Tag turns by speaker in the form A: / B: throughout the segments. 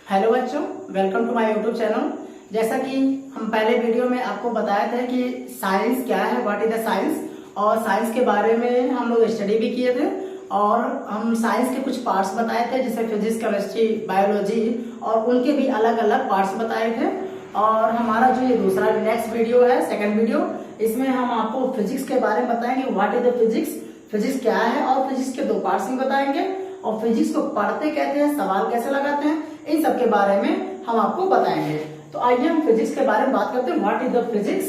A: Hello बच्चों, welcome to my YouTube channel. जैसा कि हम पहले वीडियो में आपको बताया था कि साइंस क्या है, व्हाट इज द साइंस, और साइंस के बारे में हम लोग स्टडी भी किए थे और हम साइंस के कुछ पार्ट्स बताए थे जैसे फिजिक्स, केमिस्ट्री, बायोलॉजी और उनके भी अलग अलग पार्ट्स बताए थे। और हमारा जो ये दूसरा नेक्स्ट वीडियो है, सेकेंड वीडियो, इसमें हम आपको फिजिक्स के बारे में बताएंगे। What is the physics, physics क्या है, और फिजिक्स के दो पार्ट्स में बताएंगे और फिजिक्स को पढ़ते कहते हैं, सवाल कैसे लगाते हैं, इन सब के बारे में हम आपको बताएंगे। तो आइए हम फिजिक्स के बारे में बात करते हैं। व्हाट इज द फिजिक्स,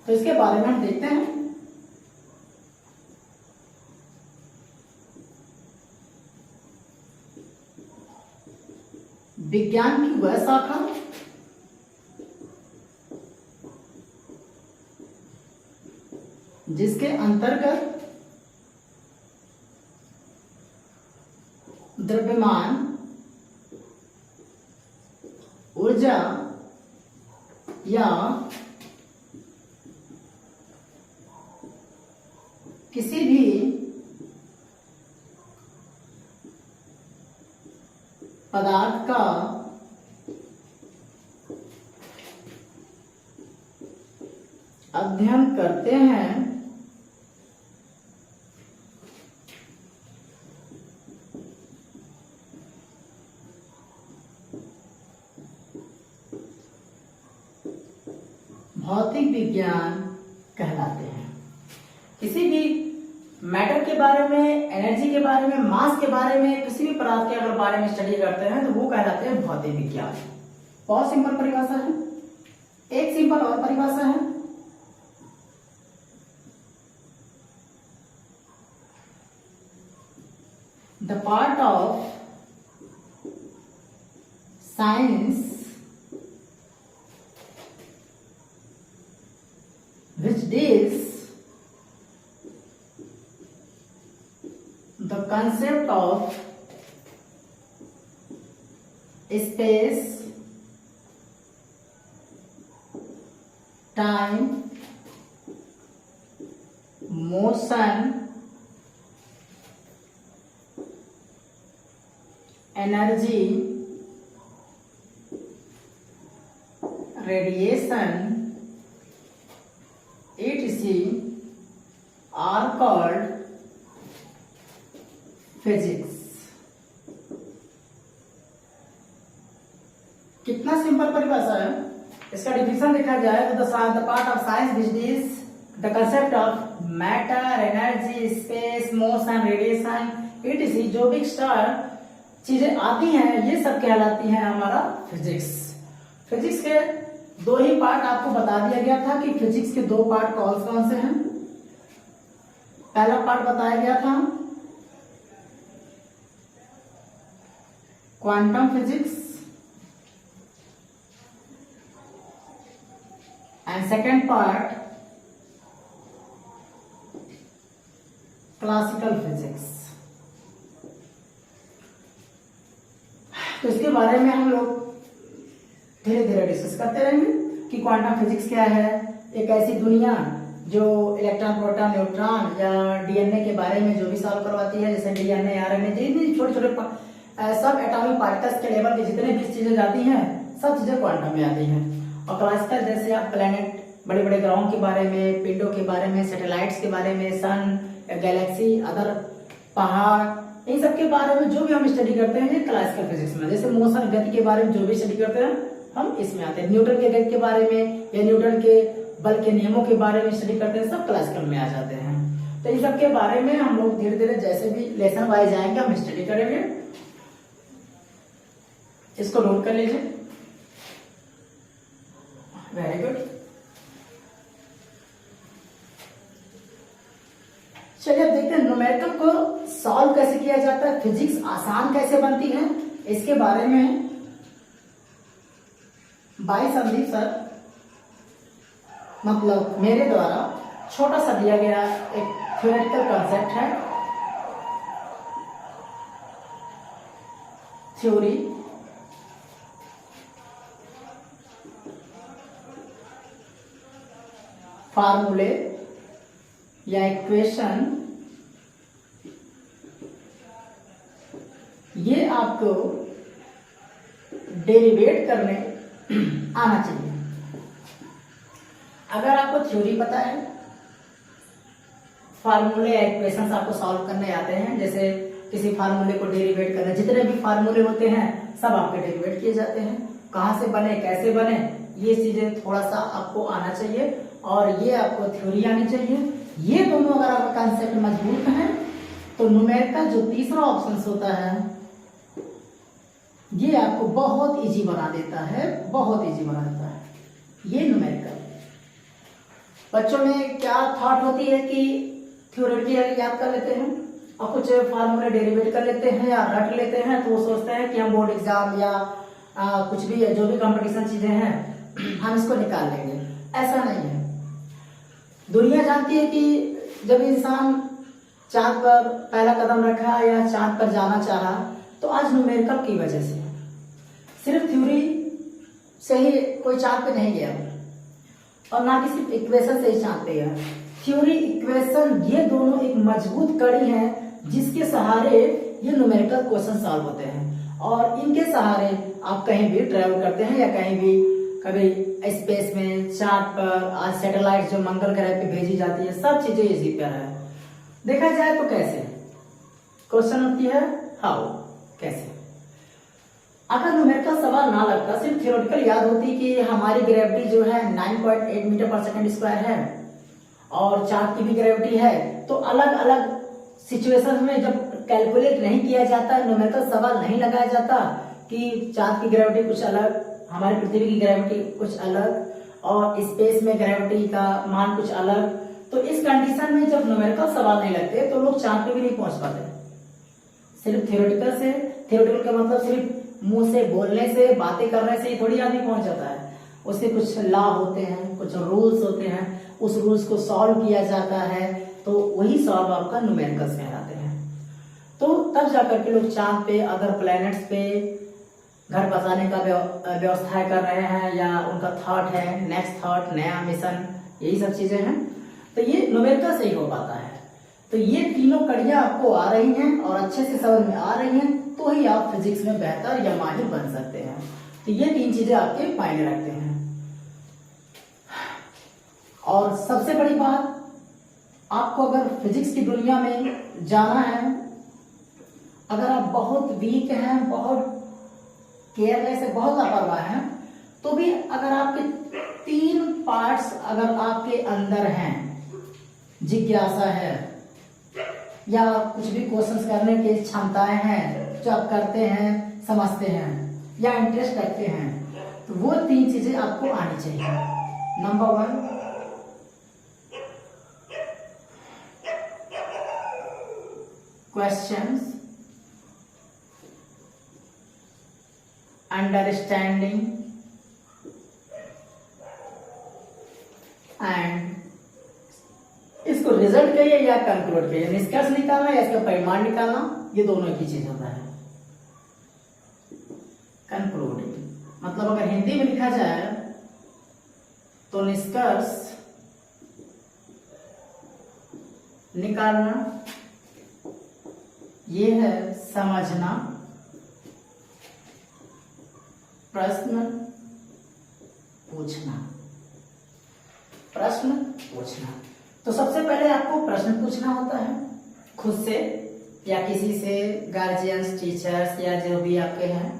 A: तो इसके बारे में हम देखते हैं। विज्ञान की वह शाखा जिसके अंतर्गत द्रव्यमान, ऊर्जा या किसी भी पदार्थ का अध्ययन करते हैं, भौतिक विज्ञान कहलाते हैं। किसी भी मैटर के बारे में, एनर्जी के बारे में, मास के बारे में, किसी भी पदार्थ के अगर बारे में स्टडी करते हैं तो वो कहलाते हैं भौतिक विज्ञान। बहुत सिंपल परिभाषा है। एक सिंपल और परिभाषा है, the part of science which deals the concept of space, time, motion, energy, radiation, etc. are called physics। कितना सिंपल परिभाषा है। इसका डिफिनेशन देखा जाए तो the part of science which is the concept of matter, energy, space, motion, radiation, etc. जो भी extra चीजें आती हैं ये सब कहलाती हैं हमारा फिजिक्स। फिजिक्स के दो ही पार्ट आपको बता दिया गया था कि फिजिक्स के दो पार्ट कौन कौन से हैं। पहला पार्ट बताया गया था quantum physics and second part classical physics. तो इसके बारे में हम लोग धीरे धीरे डिस्कस करते रहेंगे कि क्वांटम फिजिक्स क्या है। एक ऐसी दुनिया जो इलेक्ट्रॉन, प्रोटॉन, न्यूट्रॉन या डीएनए के बारे में जो भी सॉल्व करवाती है, जैसे डीएनए, आरएनए, जितनी छोटे छोटे सब एटॉमिक पार्टिकल्स के लेवल के जितने भी चीजें जाती हैं सब चीजें क्वांटम में आती हैं। और क्लासिकल जैसे आप प्लेनेट, बड़े बड़े ग्रहों के बारे में, पिंडों के बारे में, सैटेलाइट्स के बारे में, सन, गैलेक्सी, अदर पहाड़, इन सब के बारे में जो भी हम स्टडी करते हैं ये क्लासिकल फिजिक्स में। जैसे मोशन, गति के बारे में जो भी स्टडी करते हैं हम इसमें आते हैं। न्यूटन के गति के बारे में या न्यूटन के बल के नियमों के बारे में स्टडी करते हैं, सब क्लासिकल में आ जाते हैं। तो इन सब के बारे में हम लोग धीरे धीरे जैसे भी लेसन वाइज जाएंगे हम स्टडी करेंगे। इसको नोट कर लीजिए। Very good. चलिए अब देखते हैं न्यूमेरिकल को सॉल्व कैसे किया जाता है, फिजिक्स आसान कैसे बनती है, इसके बारे में बाई संदीप सर, मतलब मेरे द्वारा छोटा सा दिया गया एक थ्योरेटिकल कॉन्सेप्ट है, थ्योरी फार्मूले या इक्वेशन, ये आपको डेरिवेट करने आना चाहिए। अगर आपको थ्योरी पता है, फार्मूले या इक्वेशंस आपको सॉल्व करने आते हैं, जैसे किसी फार्मूले को डेरिवेट करना, जितने भी फार्मूले होते हैं सब आपके डेरिवेट किए जाते हैं, कहाँ से बने, कैसे बने, ये चीजें थोड़ा सा आपको आना चाहिए और ये आपको थ्योरी आनी चाहिए। ये दोनों अगर आपका कंसेप्ट मजबूत है तो न्यूमेरिकल जो तीसरा ऑप्शन होता है ये आपको बहुत इजी बना देता है, बहुत इजी बना देता है ये न्यूमेरिकल। बच्चों में क्या थॉट होती है कि थ्योरेटिकली याद कर लेते हैं और कुछ फार्मूले डेरिवेट कर लेते हैं या रट लेते हैं, तो वो सोचते हैं कि हम बोर्ड एग्जाम या कुछ भी जो भी कंपटीशन चीजें हैं हम इसको निकाल लेंगे। ऐसा नहीं है। दुनिया जानती है कि जब इंसान चांद पर पहला कदम रखा या चांद पर जाना चाहा तो आज न्यूमेरिकल की वजह से, सिर्फ थ्योरी से ही कोई चांद पे नहीं गया और ना कि सिर्फ इक्वेशन से ही चांद पे गया। थ्योरी, इक्वेशन ये दोनों एक मजबूत कड़ी है जिसके सहारे ये न्यूमेरिकल क्वेश्चन सॉल्व होते हैं और इनके सहारे आप कहीं भी ट्रेवल करते हैं या कहीं भी कभी स्पेस में, चांद पर, आज सैटेलाइट जो मंगल ग्रह पे भेजी जाती है, सब चीजें इजी पर है। देखा जाए तो कैसे क्वेश्चन होती है, हाउ, कैसे। अगर न्यूमेरिकल सवाल ना लगता, सिर्फ थ्योरेटिकल याद होती कि हमारी ग्रेविटी जो है 9.8 मीटर पर सेकंड स्क्वायर है और चांद की भी ग्रेविटी है, तो अलग अलग सिचुएशन में जब कैलकुलेट नहीं किया जाता, न्यूमेरिकल सवाल नहीं लगाया जाता कि चांद की ग्रेविटी कुछ अलग, हमारी पृथ्वी की ग्रेविटी कुछ अलग और स्पेस में ग्रेविटी का मान कुछ अलग, तो इस कंडीशन में जब न्यूमेरिकल सवाल नहीं लगते तो लोग चांद पे भी नहीं पहुंच पाते। सिर्फ थ्योरेटिकल से, थ्योरेटिकल का मतलब सिर्फ मुंह से बोलने से, बातें करने से ही थोड़ी आदमी पहुंच जाता है। उससे कुछ लॉ होते हैं, कुछ रूल्स होते हैं, उस रूल्स को सॉल्व किया जाता है, तो वही सॉल्व आपका न्यूमेरिकल्स कहलाते हैं। तो तब जाकर के लोग चांद पे, अदर प्लैनेट्स पे घर बसाने का व्यवस्था कर रहे हैं या उनका थॉट है, नेक्स्ट थॉट, नया मिशन, यही सब चीजें हैं, तो ये न्यूमेरिकल से ही हो पाता है। तो ये तीनों कड़ियां आपको आ रही हैं और अच्छे से समझ में आ रही हैं तो ही आप फिजिक्स में बेहतर या माहिर बन सकते हैं। तो ये तीन चीजें आपके मायने रखते हैं। और सबसे बड़ी बात, आपको अगर फिजिक्स की दुनिया में जाना है, अगर आप बहुत वीक हैं, बहुत केयरलेस है, बहुत लापरवाह हैं, तो भी अगर आपके 3 पार्ट्स अगर आपके अंदर हैं, जिज्ञासा है या कुछ भी क्वेश्चंस करने की क्षमताएं हैं जो आप करते हैं, समझते हैं या इंटरेस्ट रखते हैं, तो वो 3 चीजें आपको आनी चाहिए। नंबर 1, क्वेश्चंस, अंडरस्टैंडिंग एंड इसको रिजल्ट कहिए या कंक्लूड कहिए, निष्कर्ष निकालना या इसका परिमाण निकालना, ये दोनों एक ही चीज होता है। कंक्लूडिंग मतलब अगर हिंदी में लिखा जाए तो निष्कर्ष निकालना, ये है समझना, प्रश्न पूछना, प्रश्न पूछना। तो सबसे पहले आपको प्रश्न पूछना होता है खुद से या किसी से, गार्जियंस, टीचर्स या जो भी आपके हैं,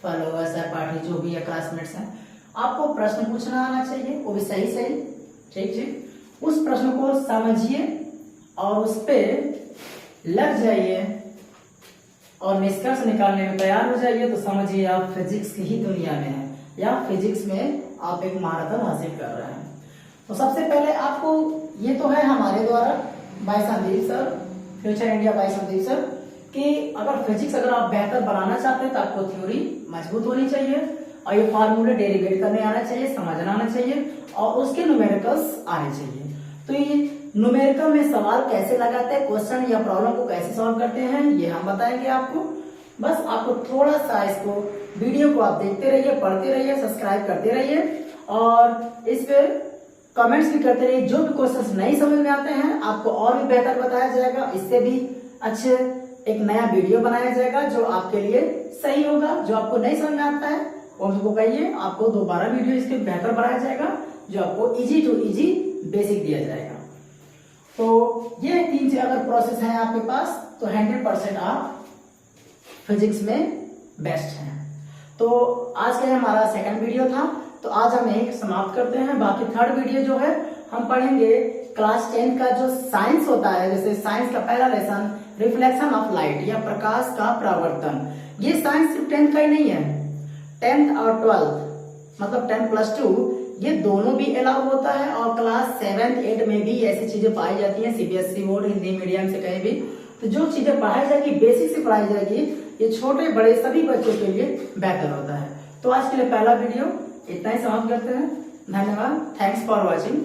A: फॉलोअर्स या पार्टी जो भी है, क्लासमेट्स हैं, आपको प्रश्न पूछना आना चाहिए, वो भी सही सही, ठीक ठीक। उस प्रश्न को समझिए और उस पर लग जाइए और निष्कर्ष निकालने में तैयार हो जाइए, तो समझिए आप फिजिक्स की ही दुनिया में हैं या फिजिक्स में आप एक महारत हासिल कर रहे हैं। तो सबसे पहले आपको, ये तो है हमारे द्वारा by Sandeep sir, future India by Sandeep sir, कि अगर फिजिक्स अगर आप बेहतर बनाना चाहते हैं तो आपको थ्योरी मजबूत होनी चाहिए और ये फार्मूले डेरिवेट करने आना चाहिए, समझना आना चाहिए और उसके न्यूमेरिकल्स आने चाहिए। तो ये न्यूमेरिकल में सवाल कैसे लगाते हैं, क्वेश्चन या प्रॉब्लम को कैसे सॉल्व करते हैं, ये हम बताएंगे आपको। बस आपको थोड़ा सा इसको, वीडियो को आप देखते रहिए, पढ़ते रहिए, सब्सक्राइब करते रहिए और इस पे कमेंट्स भी करते रहिए। जो भी क्वेश्चंस नहीं समझ में आते हैं आपको और भी बेहतर बताया जाएगा, इससे भी अच्छे एक नया वीडियो बनाया जाएगा जो आपके लिए सही होगा। जो आपको नहीं समझ में आता है वो हमको कहिए, आपको दोबारा वीडियो इसके बेहतर बनाया जाएगा जो आपको इजी टू इजी बेसिक दिया जाएगा। तो ये 3 अगर प्रोसेस है आपके पास तो 100% आप फिजिक्स में बेस्ट हैं। तो आज का हमारा सेकंड वीडियो था, तो आज हम एक समाप्त करते हैं। बाकी थर्ड वीडियो जो है हम पढ़ेंगे क्लास 10 का जो साइंस होता है, जैसे साइंस का पहला लेसन रिफ्लेक्शन ऑफ लाइट या प्रकाश का परावर्तन। ये साइंस सिर्फ 10th का ही नहीं है, 10th और 12th मतलब 10+2 ये दोनों भी अलाउ होता है। और क्लास 7, 8 में भी ऐसी चीजें पाई जाती हैं, सीबीएसई बोर्ड, हिंदी मीडियम से कहीं भी। तो जो चीजें पढ़ाई जाएगी बेसिक से पढ़ाई जाएगी, ये छोटे बड़े सभी बच्चों के लिए बेहतर होता है। तो आज के लिए पहला वीडियो इतना ही समाप्त करते हैं। धन्यवाद, थैंक्स फॉर वॉचिंग।